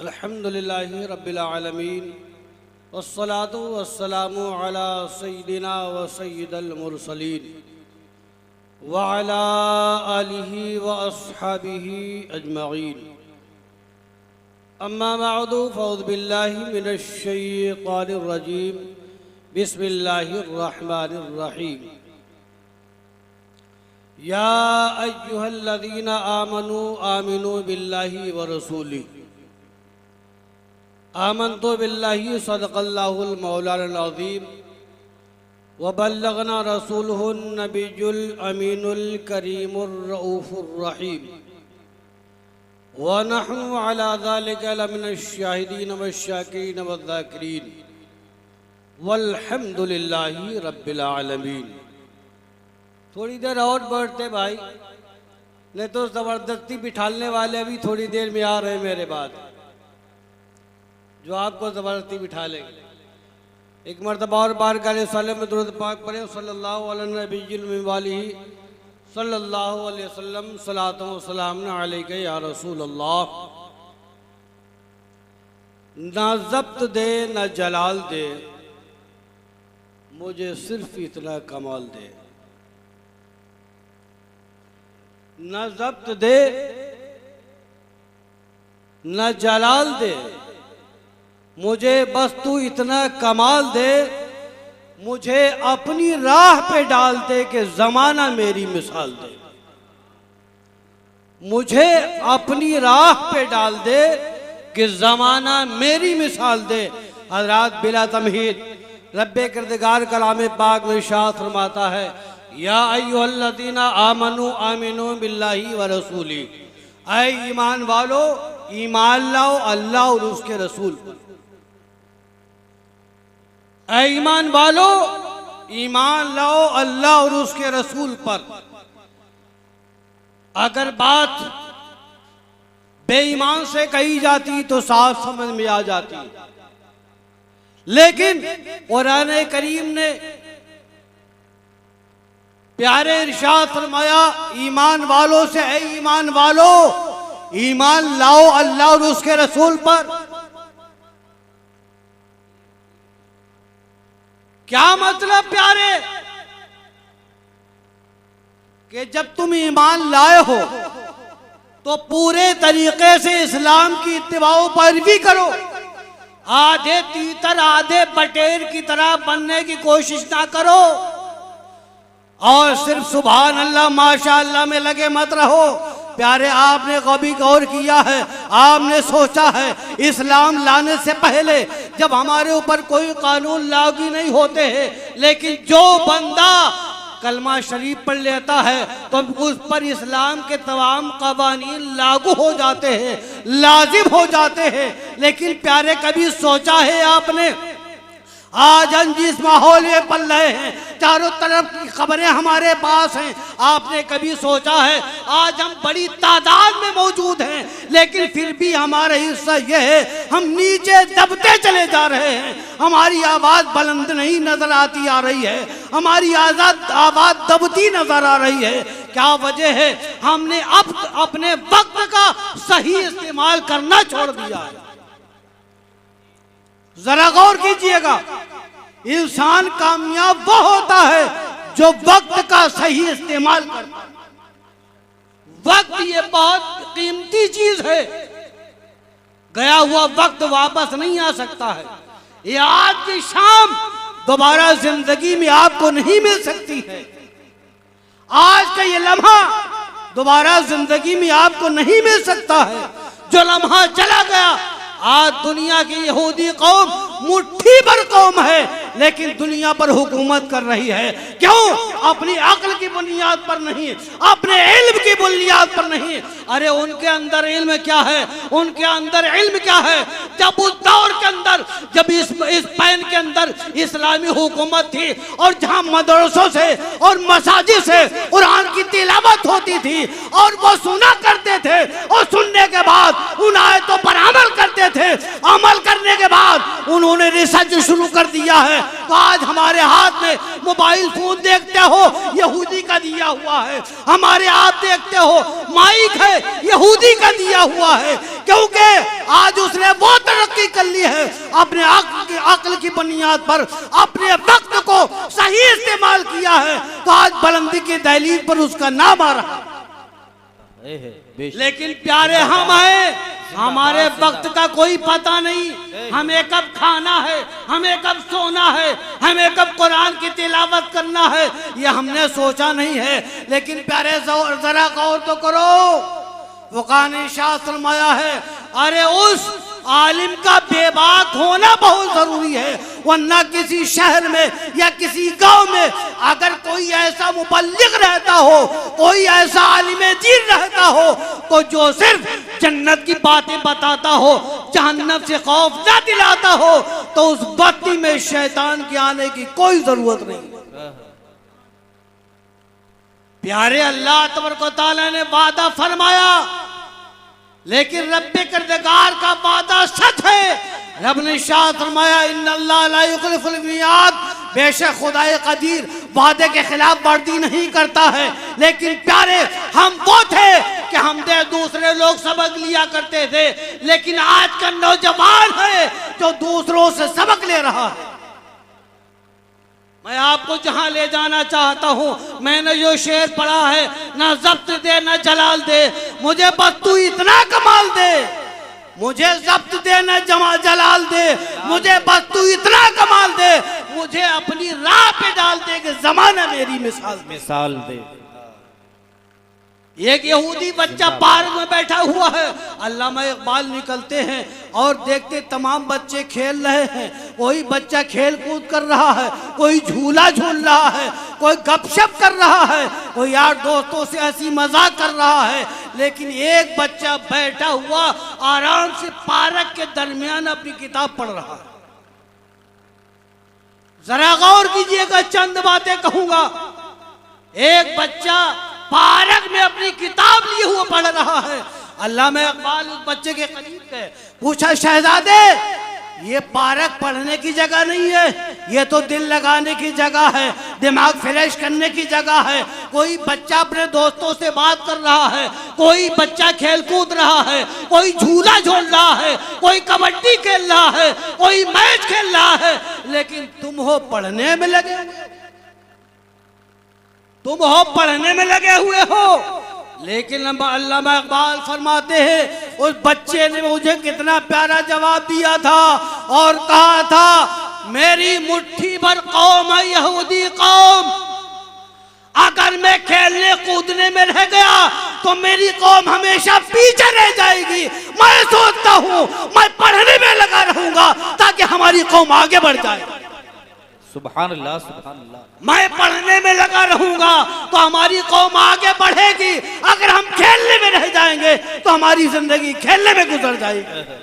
अल्हम्दुलिल्लाहि रब्बिल आलमीन वस्सलातु वस्सलामु अला सय्यिदिना व सय्यिदिल मुरसलीन व अला आलिहि व अस्हाबिहि अजमईन। अम्मा बअदु फ़अऊज़ु बिल्लाहि मिनश शैतानिर रजीम। बिस्मिल्लाहिर रहमानिर रहीम। या अय्युहल्लज़ीना आमनू आमिनू बिल्लाहि व रसूलिहि। आमन्तु बिल्लाहि सदक़ल्लाहुल मौलानाल अज़ीम व बल्लगना रसूलुहुन नबियुल अमीनुल करीमुर रऊफ़ुर रहीम व नहनु अला ज़ालिका लमिनश शाहिदीन वश्शाकिरीन वज़्ज़ाकिरीन वल्हम्दुलिल्लाहि रब्बिल आलमीन। थोड़ी देर और बैठते भाई, नहीं तो ज़बरदस्ती बिठाने वाले अभी थोड़ी देर में आ रहे हैं मेरे बाद, जो आपको ज़बरदस्ती बिठा लेंगे। एक मरतबा और बार करे सल्लल्लाहु में दुरूद पाक पढ़े सल्लल्लाहु अलैहि वसल्लम सलातो व सलाम अलैका या रसूल अल्लाह। ना ज़ब्त दे ना जलाल दे, मुझे सिर्फ इतना कमाल दे। ना ज़ब्त दे ना जलाल दे, मुझे बस तू इतना कमाल दे। मुझे अपनी राह पे डाल दे कि ज़माना मेरी मिसाल दे। मुझे अपनी राह पे डाल दे कि ज़माना मेरी मिसाल दे। हज़रात बिला तमहीद रब्बे किरदगार कलाम पाक में इरशाद फरमाता है, या अय्युहल्लज़ीना आमनू आमिनू बिल्लाहि व रसूली। ऐ ईमान वालो, ईमान लाओ अल्लाह और उसके रसूल पर। ऐ ईमान वालो, ईमान लाओ अल्लाह और उसके रसूल पर। अगर बात बेईमान से कही जाती तो साफ समझ में आ जाती, लेकिन कुरान करीम ने प्यारे इरशाद फरमाया, ईमान वालों से, ऐ ईमान वालो, ईमान लाओ अल्लाह और उसके रसूल पर। क्या मतलब प्यारे? कि जब तुम ईमान लाए हो तो पूरे तरीके से इस्लाम की इत्तिबाओ पैरवी करो। आधे तीतर आधे बटेर की तरह बनने की कोशिश ना करो और सिर्फ सुभान अल्लाह माशाअल्लाह में लगे मत रहो। प्यारे, आपने कभी गौर किया है, आपने सोचा है, इस्लाम लाने से पहले जब हमारे ऊपर कोई कानून लागू नहीं होते हैं, लेकिन जो बंदा कलमा शरीफ पढ़ लेता है तो उस पर इस्लाम के तमाम कवानीन लागू हो जाते हैं, लाजिम हो जाते हैं। लेकिन प्यारे, कभी सोचा है आपने, आज हम जिस माहौल में पल रहे हैं, चारों तरफ की खबरें हमारे पास हैं, आपने कभी सोचा है आज हम बड़ी तादाद में मौजूद हैं, लेकिन फिर भी हमारा हिस्सा यह है, हम नीचे दबते चले जा रहे हैं। हमारी आवाज़ बुलंद नहीं नजर आती आ रही है, हमारी आवाज़ दबती नजर आ रही है। क्या वजह है? हमने अब अपने वक्त का सही इस्तेमाल करना छोड़ दिया है। जरा गौर कीजिएगा, इंसान कामयाब वो होता है जो वक्त का सही इस्तेमाल करता है। वक्त ये बहुत कीमती चीज है, गया हुआ वक्त वापस नहीं आ सकता है। ये आज की शाम दोबारा जिंदगी में आपको नहीं मिल सकती है। आज का ये लम्हा दोबारा जिंदगी में आपको नहीं मिल सकता है। जो लम्हा चला गया, आज दुनिया की यहूदी कौम मुट्ठी भर कौम है, लेकिन दुनिया पर हुकूमत कर रही है। क्यों? अपनी अक्ल की बुनियाद पर नहीं, अपने इल्म की बुनियाद पर नहीं। अरे उनके अंदर इल्म क्या है? उनके अंदर इल्म क्या है? जब उस दौर के अंदर, जब इस पैन के अंदर इस्लामी हुकूमत थी और जहां मदरसों से और मसाजिद से कुरान की तिलावत होती थी और वो सुना करते थे और सुनने के बाद उन आयतों पर अमल करते थे, अमल करने के बाद उन्होंने उन्होंने रिसर्च शुरू कर दिया है। तो आज हमारे हाथ में मोबाइल फोन देखते हो, यहूदी का दिया हुआ है। हमारे हाथ देखते हो माइक है, यहूदी का दिया हुआ है। क्योंकि आज उसने वो तरक्की कर ली है अपने अक्ल की बुनियाद पर, अपने वक्त को सही इस्तेमाल किया है, तो आज बुलंदी की दहलीज पर उसका नाम आ रहा है। लेकिन प्यारे हम हैं, हमारे वक्त का कोई पता नहीं। हमें कब खाना है, हमें कब सोना है, हमें कब कुरान की तिलावत करना है, ये हमने सोचा नहीं है। लेकिन प्यारे जरा गौर तो करो, वकानी शाह फरमाया है, अरे उस आलिम का बेबाक होना बहुत जरूरी है, वरना किसी शहर में या किसी गांव में अगर कोई ऐसा मुबल्लिग रहता हो, कोई ऐसा आलिम दीन रहता हो, तो जो सिर्फ जन्नत की बातें बताता हो, जहन्नम से खौफ ना दिलाता हो, तो उस बत्ती में शैतान के आने की कोई जरूरत नहीं। प्यारे अल्लाह तबारक व तआला ने वादा फरमाया, लेकिन रब्बे किरदार का वादा सच है। रब ने इरशाद फरमाया, इन्नल्लाह ला युखलिफुल मियाद, बेशक खुदाए कदीर वादे के खिलाफ वर्दी नहीं करता है। लेकिन प्यारे हम वो थे कि हम दूसरे लोग सबक लिया करते थे, लेकिन आज का नौजवान है जो दूसरों से सबक ले रहा है। मैं आपको जहां ले जाना चाहता हूं, मैंने जो शेर पढ़ा है, ना जब्त दे ना जलाल दे, मुझे बस तू इतना कमाल दे, मुझे जब्त दे ना जलाल दे, मुझे बस तू इतना कमाल दे, मुझे अपनी राह पे डाल दे कि जमाना मेरी मिसाल दे। एक यहूदी बच्चा पार्क में बैठा हुआ है, अल्लामा इकबाल निकलते हैं और देखते तमाम बच्चे खेल रहे हैं। कोई बच्चा खेल कूद कर रहा है, कोई झूला झूल रहा है, कोई गपशप कर रहा है, कोई यार दोस्तों से हंसी मजाक कर रहा है। लेकिन एक बच्चा बैठा हुआ आराम से पार्क के दरमियान अपनी किताब पढ़ रहा है। जरा गौर कीजिएगा, चंद बातें कहूंगा। एक बच्चा पार्क में अपनी किताब लिए हुए पढ़ रहा है। अल्लामा इकबाल उस बच्चे के करीब गए, पूछा, शहजादे ये पार्क पढ़ने की जगह नहीं है, ये तो दिल लगाने की जगह है, दिमाग फ्रेश करने की जगह है। कोई बच्चा अपने दोस्तों से बात कर रहा है, कोई बच्चा खेल कूद रहा है, कोई झूला झूल रहा है, कोई कबड्डी खेल रहा है, कोई मैच खेल रहा है, लेकिन तुम हो पढ़ने में लगे, तुम हो पढ़ने में लगे हुए हो। लेकिन अल्लामा इकबाल फरमाते हैं, उस बच्चे ने मुझे कितना प्यारा जवाब दिया था और कहा था, मेरी मुट्ठी भर कौम है यहूदी कौम, अगर मैं खेलने कूदने में रह गया तो मेरी कौम हमेशा पीछे रह जाएगी। मैं सोचता हूँ मैं पढ़ने में लगा रहूंगा ताकि हमारी कौम आगे बढ़ जाए। सुभान अल्लाह, सुभान अल्लाह। मैं पढ़ने में लगा रहूंगा तो हमारी कौम आगे बढ़ेगी, अगर हम खेलने में रह जाएंगे तो हमारी जिंदगी खेलने में गुजर जाएगी।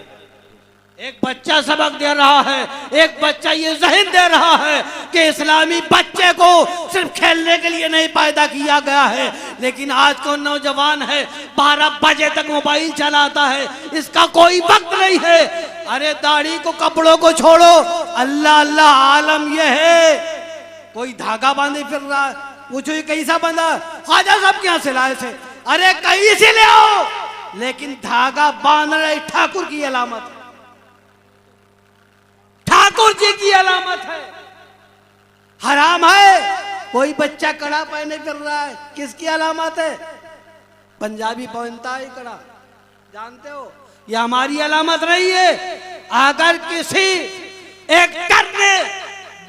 एक बच्चा सबक दे रहा है, एक बच्चा ये ज़हन दे रहा है कि इस्लामी बच्चे को सिर्फ खेलने के लिए नहीं पैदा किया गया है। लेकिन आज को नौजवान है 12 बजे तक मोबाइल चलाता है, इसका कोई वक्त नहीं है। अरे दाढ़ी को कपड़ों को छोड़ो, अल्लाह अल्लाह आलम ये है। कोई धागा बांधे फिर रहा है, पूछो ये कैसा बंधा, ख्वाजा साहब के यहाँ से लाए थे, अरे कहीं से ले आओ, लेकिन धागा बांध रहे ठाकुर की अलामत है, ठाकुर जी की अलामत है। हराम है। कोई बच्चा कड़ा पहने फिर रहा है, किसकी अलामत है? पंजाबी पहनता है कड़ा, जानते हो, ये हमारी अलामत नहीं है। अगर किसी एक्टर ने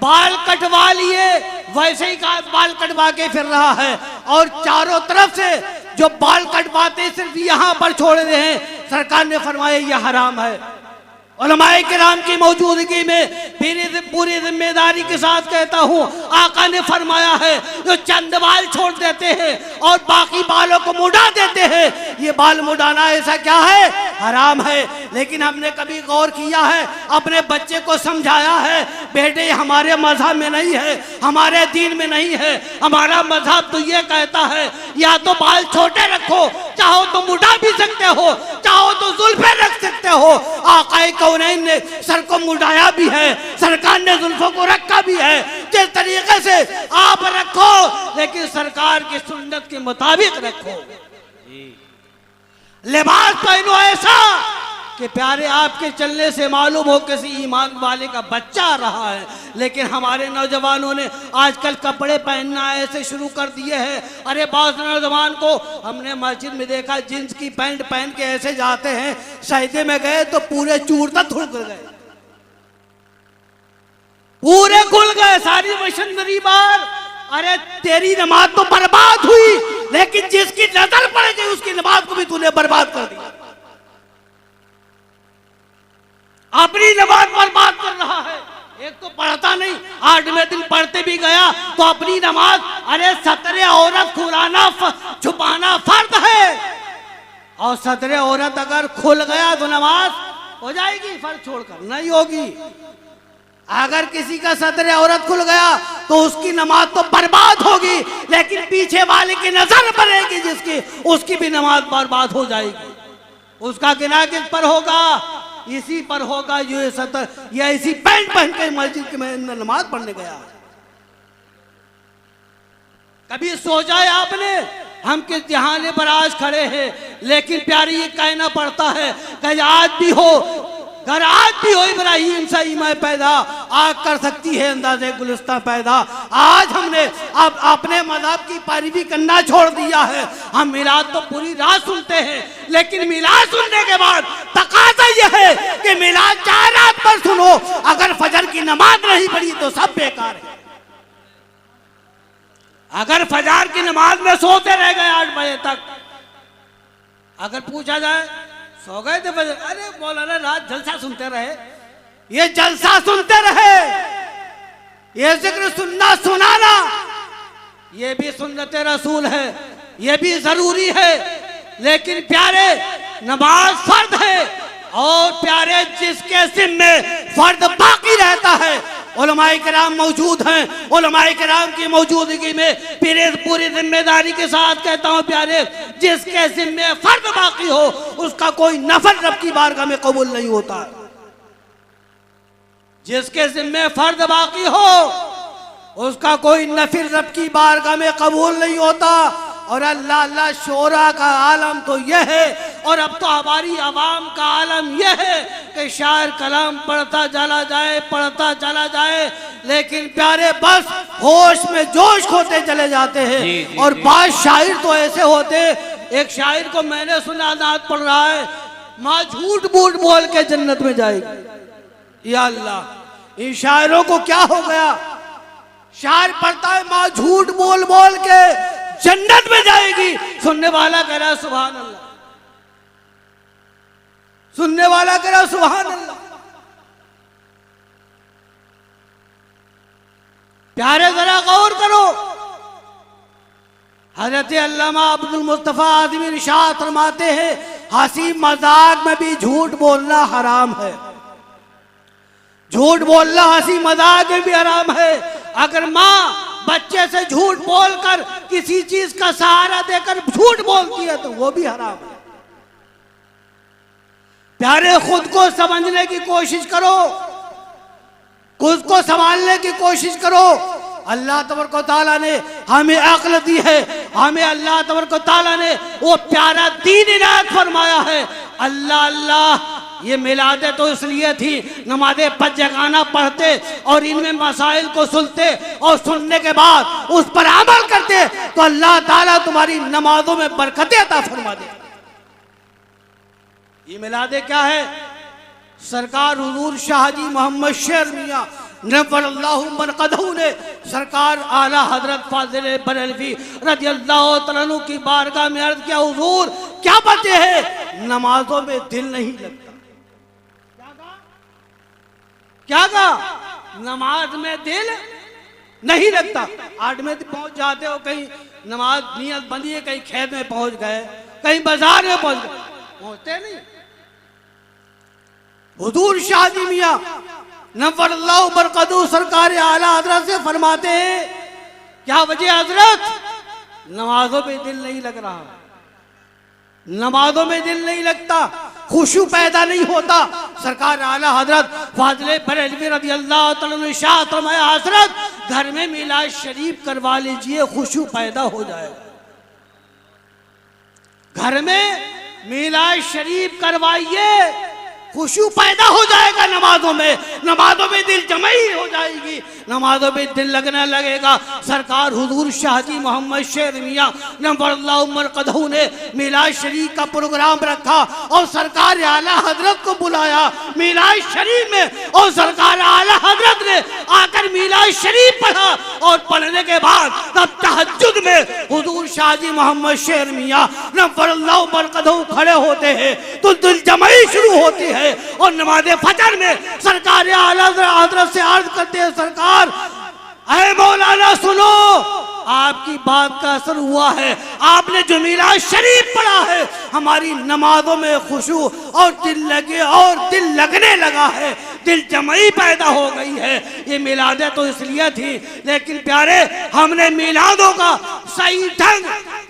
बाल कटवा लिए, वैसे ही बाल कटवा के फिर रहा है और चारों तरफ से जो बाल कटवाते सिर्फ यहाँ पर छोड़ रहे हैं, सरकार ने फरमाया ये हराम है। उलमाए किराम की मौजूदगी में पूरी जिम्मेदारी के साथ कहता हूँ, आका ने फरमाया है जो चंद बाल छोड़ देते हैं और बाकी बालों को मुड़ा देते हैं, ये बाल मुड़ाना ऐसा क्या है? हराम है। लेकिन हमने कभी गौर किया है, अपने बच्चे को समझाया है, बेटे हमारे मजहब में नहीं है, हमारे दीन में नहीं है, हमारा मजहब तो ये कहता है या तो बाल छोटे रखो, चाहो तो मुड़ा भी सकते हो, चाहो तो जुल्फे रख सकते हो। आका कौनैन ने सर को मुड़ाया भी है, सरकार ने जुल्फों को रखा भी है। जिस तरीके से आप रखो, लेकिन सरकार की सुन्नत के मुताबिक रखो। लिबास पहनो ऐसा कि प्यारे आपके चलने से मालूम हो किसी ईमान वाले का बच्चा आ रहा है। लेकिन हमारे नौजवानों ने आजकल कपड़े पहनना ऐसे शुरू कर दिए हैं। अरे बहुत नौजवान को हमने मस्जिद में देखा, जींस की पैंट पहन के ऐसे जाते हैं, सजदे में गए तो पूरे चूर तक खुल गए, पूरे खुल गए, सारी मशीनरी बाहर। अरे तेरी नमाज तो बर्बाद हुई, लेकिन जिसकी नजर पड़ेगी उसकी नमाज को भी तूने बर्बाद कर दिया। अपनी नमाज बर्बाद कर रहा है। एक तो पढ़ता नहीं, 8वें दिन पढ़ते भी गया तो अपनी नमाज। अरे 17 औरत खुलाना छुपाना फर्ज है, और 17 औरत अगर खुल गया तो नमाज हो जाएगी, फर्ज छोड़कर नहीं होगी। अगर किसी का 17 औरत खुल गया तो उसकी नमाज तो बर्बाद होगी, लेकिन पीछे वाले की नजर पड़ेगी जिसकी, उसकी भी नमाज बर्बाद हो जाएगी। उसका गिनाह किस पर होगा? इसी पर होगा जो ये 17 या इसी पैंट पहन के मस्जिद में नमाज पढ़ने गया। कभी सोचा है आपने हम किस जहाने पर आज खड़े हैं? लेकिन प्यारी ये कहना पड़ता है कि आज भी हो, घर आज भी हो इब्राहिम से ईमान पैदा, आग कर सकती है अंदाजे गुलिस्ता पैदा। आज हमने अब अपने मज़हब की पैरवी करना छोड़ दिया है। हम मिलाद तो पूरी रात सुनते हैं, लेकिन मिलाद सुनने के बाद तकाज़ा यह है कि मिलाद 4 रात पर सुनो, अगर फजर की नमाज नहीं पढ़ी तो सब बेकार है। अगर फजर की नमाज में सोते रह गए 8 बजे तक, अगर पूछा जाए सो गए थे फजर, अरे मौलाना रात जलसा सुनते रहे। ये जलसा सुनते रहे, ये जिक्र सुनना सुनाना, ये भी सुन्नत रसूल है, ये भी जरूरी है। लेकिन प्यारे नमाज फर्द है, और प्यारे जिसके जिम्मे फर्द बाकी रहता है, उलमाए किराम मौजूद हैं। उलमाए किराम की मौजूदगी में पूरी जिम्मेदारी के साथ कहता हूँ प्यारे, जिसके जिम्मे फर्द बाकी हो उसका कोई नफल रब की बारगाह में कबूल नहीं होता। जिसके जिम्मे फर्द बाकी हो उसका कोई नफिल रब की बारगाह में कबूल नहीं होता। और अल्लाह अल्लाह शोरा का आलम तो यह है, और अब तो हमारी आवाम का आलम यह है कि शायर कलाम पढ़ता चला जाए, पढ़ता चला जाए, लेकिन प्यारे बस होश में जोश खोते चले जाते हैं। जी, जी, और जी। बात शायर तो ऐसे होते, एक शायर को मैंने सुना नात पढ़ रहा है, माँ झूठ बूट बोल के जन्नत में जाएगी। या अल्लाह, इन शायरों को क्या हो गया? शायर पढ़ता है माँ झूठ बोल बोल के जन्नत में जाएगी, सुनने वाला कह रहा सुभान अल्लाह, सुनने वाला कह रहा सुभान अल्लाह। प्यारे जरा गौर करो, हजरत अल्लामा अब्दुल मुस्तफा आदमी इरशाद फरमाते हैं, हंसी मजाक में भी झूठ बोलना हराम है। झूठ बोलना हंसी मजाक में भी हराम है। अगर माँ बच्चे से झूठ बोलकर किसी चीज का सहारा देकर झूठ बोलती है तो वो भी हराम है। प्यारे खुद को समझने की कोशिश करो, खुद को संभालने की कोशिश करो। अल्लाह तबारक व तआला ने हमें अक्ल दी है, हमें अल्लाह तबारक व तआला ने वो प्यारा दीन इनायत फरमाया है। अल्लाह अल्लाह, ये मिलादे तो इसलिए थी नमाज़ें 5 जगाना पढ़ते और इनमें मसाइल को सुनते, और सुनने के बाद उस पर अमल करते तो अल्लाह ताला तुम्हारी नमाजों में बरकतें अता फरमा दे। ये मिलादे क्या है? सरकार हुजूर शाहजी मोहम्मद शेर मियाँ नव्वरल्लाहु मरकदहू ने सरकार आला हजरत फाजिल बरेलवी रज़ियल्लाहु तआला अन्हु की बारगाह में अर्ज किया, हुजूर क्या बातें हैं, नमाजों में दिल नहीं लगता। क्या कहा? नमाज में दिल नहीं लगता। 8वें दिन पहुंच जाते हो, कहीं नमाज नियत बंदी है, कहीं खेत में पहुंच गए, कहीं बाजार में पहुंच गए, पहुंचते नहीं। हुजूर शाहजी मियाँ नव्वरल्लाहु बरकतहू सरकार आला हजरत से फरमाते हैं, क्या वजह हजरत? नमाजों में दिल नहीं लग रहा, नमाजों में दिल नहीं लगता। खुशू पैदा नहीं होता। सरकार आला हजरत फाजिल बरेलवी रज़ी अल्लाह तआला अन्हु इरशाद फरमाया, हजरत घर में मिलाद शरीफ करवा लीजिए, खुशू पैदा हो जाएगा। घर में मिलाद शरीफ करवाइए, खुशू पैदा हो जाएगा। नमाजों में दिल जमाई हो जाएगी, नमाजों में दिल लगने लगेगा। सरकार हुजूर शाहजी मोहम्मद शेर मियां नव्वरल्लाहु मरकदहू ने मिलाद शरीफ का प्रोग्राम रखा और सरकार आला हजरत को बुलाया मिलाद शरीफ में, और सरकार आला हजरत ने आकर मिलाद शरीफ पढ़ा और पढ़ने के बाद तब तहज्जुद में हुजूर शाहजी मोहम्मद शेर मियां नव्वरल्लाहु मरकदहू खड़े होते हैं तो दिल जमाई शुरू होती है। और नमाज फजर में सरकार आला हजरत से अर्ज करते हैं, सरकार ऐ मौलाना सुनो, आपकी बात का असर हुआ है, आपने जो मिलाद शरीफ पढ़ा है हमारी नमाजों में खुशू और दिल लगने लगा है, दिल जमाई पैदा हो गई है। ये मिलादें तो इसलिए थी, लेकिन प्यारे हमने मिलादों का सही ढंग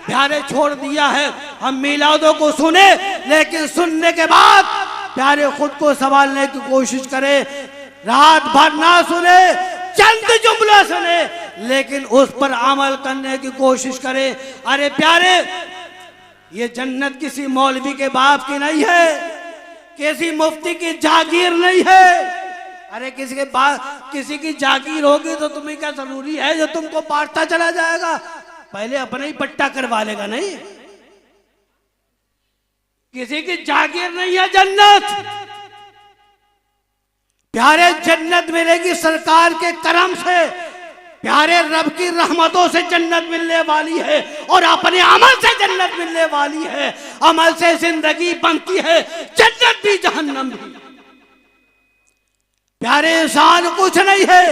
प्यारे छोड़ दिया है। हम मिलादों को सुने, लेकिन सुनने के बाद प्यारे खुद को संभालने की कोशिश करें। रात भर ना सुने, चंद जुमले सुने, लेकिन उस पर अमल करने की कोशिश करें। अरे प्यारे, ये जन्नत किसी मौलवी के बाप की नहीं है, किसी मुफ्ती की जागीर नहीं है। अरे किसी की जागीर होगी तो तुम्हें क्या जरूरी है जो तुमको बांटता चला जाएगा, पहले अपना ही पट्टा करवा लेगा। नहीं, किसी की जागीर नहीं है जन्नत। प्यारे जन्नत मिलेगी सरकार के करम से, प्यारे रब की रहमतों से जन्नत मिलने वाली है, और अपने अमल से जन्नत मिलने वाली है। अमल से जिंदगी बनती है, जन्नत भी जहन्नम भी। प्यारे इंसान कुछ नहीं है,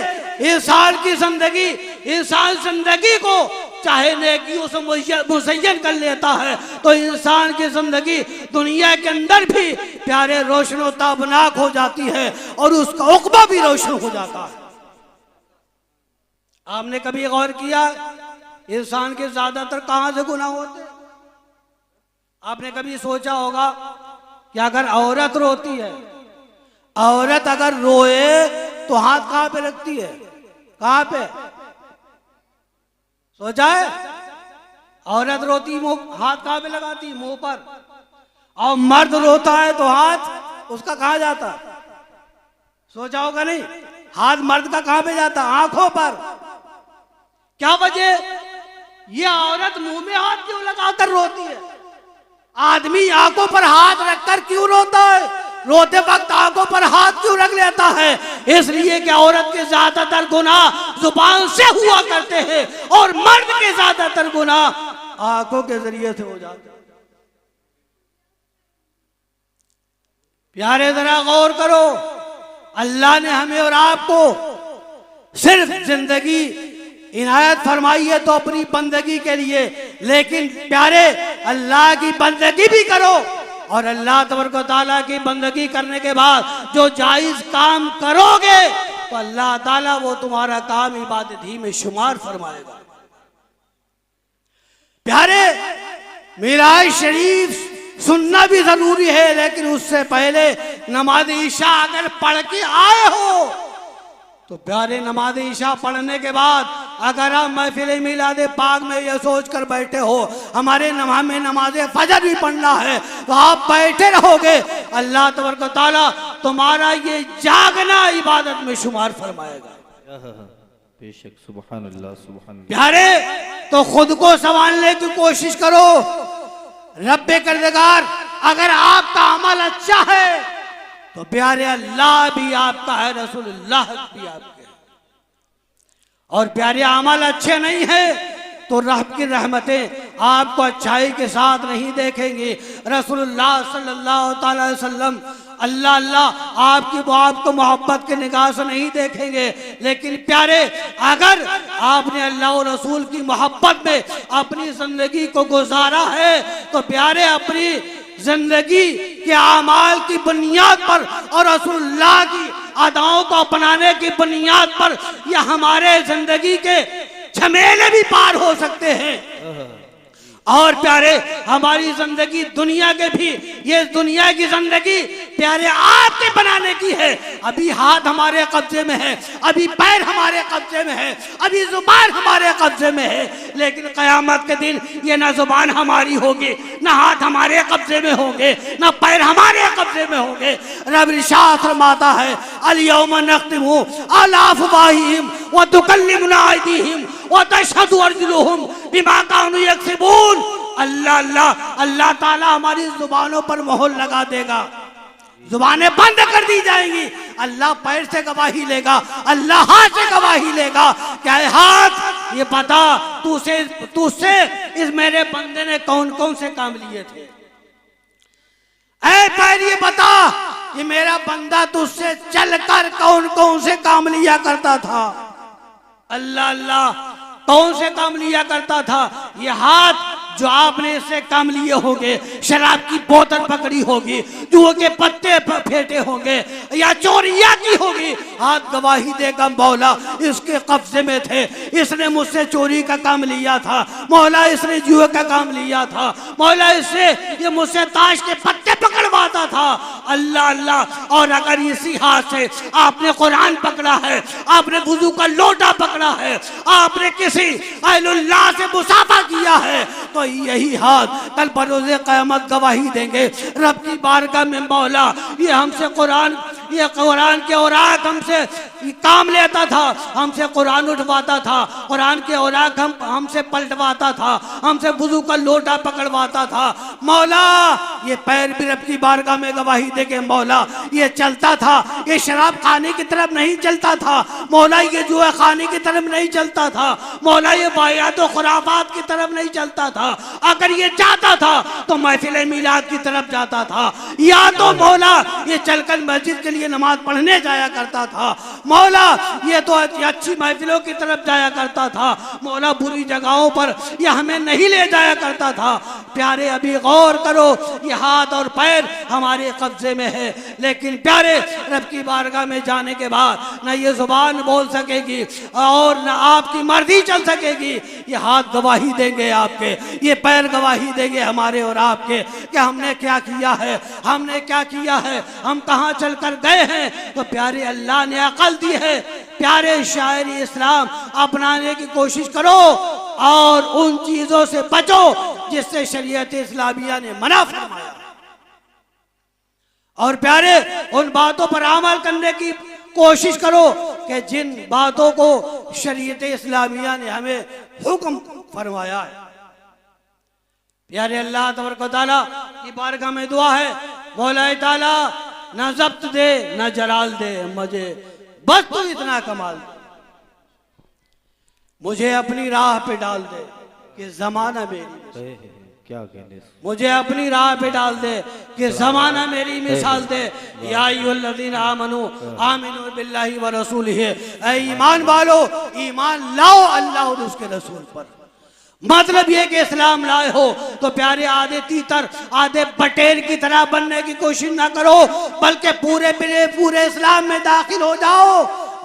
इंसान की जिंदगी, इंसान जिंदगी को चाहे नेकियों से मुज़य्यन कर लेता है तो इंसान की जिंदगी दुनिया के अंदर भी प्यारे रोशनो ताबनाक हो जाती है और उसका उक़बा भी रोशन हो जाता है। आपने कभी गौर किया इंसान के ज्यादातर कहां से गुनाह होते? आपने कभी सोचा होगा कि अगर औरत रोती है, औरत अगर रोए तो हाथ कहां पे रखती है? कहां पे? सोचा है? औरत रोती हाथ कहां पे लगाती? मुंह पर। और मर्द रोता है तो हाथ उसका कहां जाता? सोचा होगा नहीं? हाथ मर्द का कहां पे जाता? आंखों पर। क्या वजह? ये औरत मुंह में हाथ क्यों लगाकर रोती है? आदमी आंखों पर हाथ रखकर क्यों रोता है? रोते वक्त आंखों पर हाथ क्यों रख लेता है? इसलिए कि औरत के ज्यादातर गुनाह जुबान से हुआ करते हैं और मर्द के ज्यादातर गुनाह आंखों के जरिए से हो जाते हैं। प्यारे जरा गौर करो, अल्लाह ने हमें और आपको सिर्फ जिंदगी इनायत फरमाई है तो अपनी बंदगी के लिए, लेकिन प्यारे अल्लाह की बंदगी भी करो, और अल्लाह तबारक व तआला की बंदगी करने के बाद जो जायज काम करोगे तो अल्लाह ताला वो तुम्हारा काम इबादत ही में शुमार फरमाएगा। प्यारे, मिलाद शरीफ सुनना भी जरूरी है, लेकिन उससे पहले नमाज ईशा अगर पढ़ के आए हो तो प्यारे नमाज ईशा पढ़ने के बाद अगर आप महफिल मिलाद पाक में ये सोच कर बैठे हो हमें नमाज फजर भी पढ़ना है, तो आप बैठे रहोगे, अल्लाह तबारक व तआला तुम्हारा ये जागना इबादत में शुमार फरमाएगा। बेशक, सुभान अल्लाह, सुभान अल्लाह। प्यारे, तो खुद को संभालने की कोशिश करो। रब्बे करदेगार अगर आपका अमल अच्छा है तो प्यारे अल्लाह भी आपका है, रसूलुल्लाह भी आपके हैं। और प्यारे अमल अच्छे नहीं है तो रब की रहमतें आपको अच्छाई के साथ नहीं देखेंगे। रसूलुल्लाह सल्लल्लाहु अलैहि वसल्लम अल्लाह अल्लाह आपको मोहब्बत के निगाह से नहीं देखेंगे। लेकिन प्यारे, अगर आपने अल्लाह और रसूल की मोहब्बत में अपनी जिंदगी को गुजारा है तो प्यारे अपनी जिंदगी के आमाल की बुनियाद पर और रसूलुल्लाह की अदाओं को अपनाने की बुनियाद पर यह हमारे जिंदगी के झमेले भी पार हो सकते हैं। और प्यारे हमारी जिंदगी दुनिया के भी, ये दुनिया की जिंदगी प्यारे आपके बनाने की है। अभी हाथ हमारे कब्जे में है, अभी पैर हमारे कब्जे में है, अभी जुबान हमारे कब्जे में है, लेकिन कयामत के दिन ये ना जुबान हमारी होगी, ना हाथ हमारे कब्जे में होंगे, ना पैर हमारे कब्जे में होंगे। रब इरशाद फरमाता है अल-यौमा नख्तिमु अला अफ़वाहिहिम व तुकल्लिमुना अयदीहिम व तशहदु अर्जुलुहुम बिमा कानू यक्सिबून। अल्लाह अल्लाह अल्लाह ताला हमारी जुबानों पर मोहर लगा देगा, जुबानें बंद कर दी जाएंगी। अल्लाह पैर से गवाही लेगा, अल्लाह हाथ से गवाही लेगा। क्या है हाथ, ये बता तुझसे इस मेरे बंदे ने कौन कौन से काम लिए थे। ऐ पैर ये बता कि मेरा बंदा तुझसे चलकर कौन कौन से काम लिया करता था। अल्लाह अल्लाह कौन से काम लिया करता था। ये हाथ जो आपने इससे काम लिए होंगे, शराब की बोतल पकड़ी होगी, जुए के पत्ते फेंटे होंगे या चोरियां की होगी, हाथ गवाही देगा मौला इसके कब्जे में थे, इसने मुझसे चोरी का काम लिया था, मौला इसने जुए का काम लिया था, मौला इससे ये मुझसे ताश के पत्ते पकड़वाता था। अल्लाह अल्लाह। और अगर इसी हाथ से आपने कुरान पकड़ा है, आपने वुजू का लोटा पकड़ा है, आपने किसी अहलुल्लाह से मुसाफा किया है, तो यही हाथ कल बरोज़े क़यामत गवाही देंगे रब की बारगाह में मौला ये हमसे कुरान, ये कुरान के औराक हमसे काम लेता था, हमसे कुरान उठवाता था, कुरान के औराक हमसे पलटवाता था, हमसे वुजू का लोटा पकड़वाता था। मौला ये पैर भी रब की बारगाह में गवाही देके मौला ये चलता था, ये शराब खाने की तरफ नहीं चलता था, मौला ये जुआ खाने की तरफ नहीं चलता था, मौला ये बायात व खुराफात की तरफ नहीं चलता था। अगर ये जाता था तो महफिल मिलाद की तरफ जाता था, या तो मौला ये चलकर मस्जिद के लिए नमाज पढ़ने जाया करता था, मौला ये तो अच्छी महफिलों की तरफ जाया करता था, मौला बुरी जगहों पर ये हमें नहीं ले जाया करता था। प्यारे अभी गौर करो, ये हाथ और पैर हमारे कब्जे में है, लेकिन प्यारे रब की बारगाह में जाने के बाद न ये जुबान बोल सकेगी और न आपकी मर्जी चल सकेगी। ये हाथ गवाही देंगे आपके, ये पैर गवाही देंगे हमारे और आपके कि हमने क्या किया है, हमने क्या किया है, हम कहाँ चल कर गए हैं। तो प्यारे अल्लाह ने अकल दी है, प्यारे शायरी इस्लाम अपनाने की कोशिश करो और उन चीजों से बचो जिससे शरीयत इस्लामिया ने मना फरमाया, और प्यारे उन बातों पर अमल करने की कोशिश करो कि जिन बातों को शरीयत इस्लामिया ने हमें हुक्म फरमाया है। प्यारे अल्लाह तबारक व तआला की बारगाह में दुआ है, मौला ताला न जब्त दे न जलाल दे मुझे, बस तू इतना कमाल दे, मुझे अपनी राह पे डाल दे कि जमाना मेरी, क्या कहने, मुझे अपनी राह पे डाल दे कि जमाना मेरी मिसाल दे। या अय्युहल्लज़ीना आमनू आमिनू बिल्लाहि व रसूलिही, ऐ ईमान वालो ईमान लाओ अल्लाह और उसके रसूल पर। मतलब ये कि इस्लाम लाए हो तो प्यारे आधे तीतर आधे बटेर की तरह बनने की कोशिश ना करो, बल्कि पूरे इस्लाम में दाखिल हो जाओ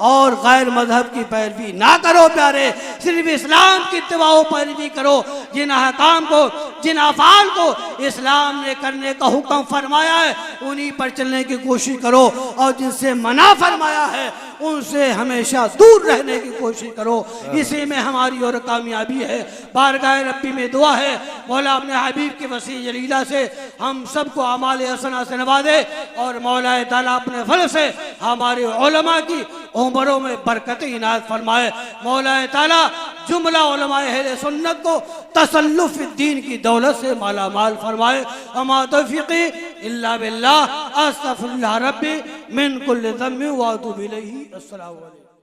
और गैर मजहब की पैरवी ना करो। प्यारे सिर्फ इस्लाम की इत्तिबा पैरवी करो, जिन अहकाम को, जिन अफ़ाल को इस्लाम ने करने का हुक्म फरमाया है उन्हीं पर चलने की कोशिश करो, और जिनसे मना फरमाया है उनसे हमेशा दूर रहने की कोशिश करो। इसी में हमारी और कामयाबी है। बारगाह रब्बी में दुआ है, मौला अपने हबीब की वसी जलीला से हम सबको अमाल हसना से नवाजे, और मौला ताला अपने फल से हमारे उलमा की उम्रों में बरकत इनायत फरमाए। मौला ताला जुमला उलमा अहले सुन्नत को तसल्लुफ दीन की दौलत से माला माल फरमाए। अमा तौफीक़ी इल्ला बिल्लाह, अस्तग़फिरुल्लाह रब्बी मिन कुल्लि ज़म्बिन व अतूबु इलैहि। अस्सलामु अलैकुम।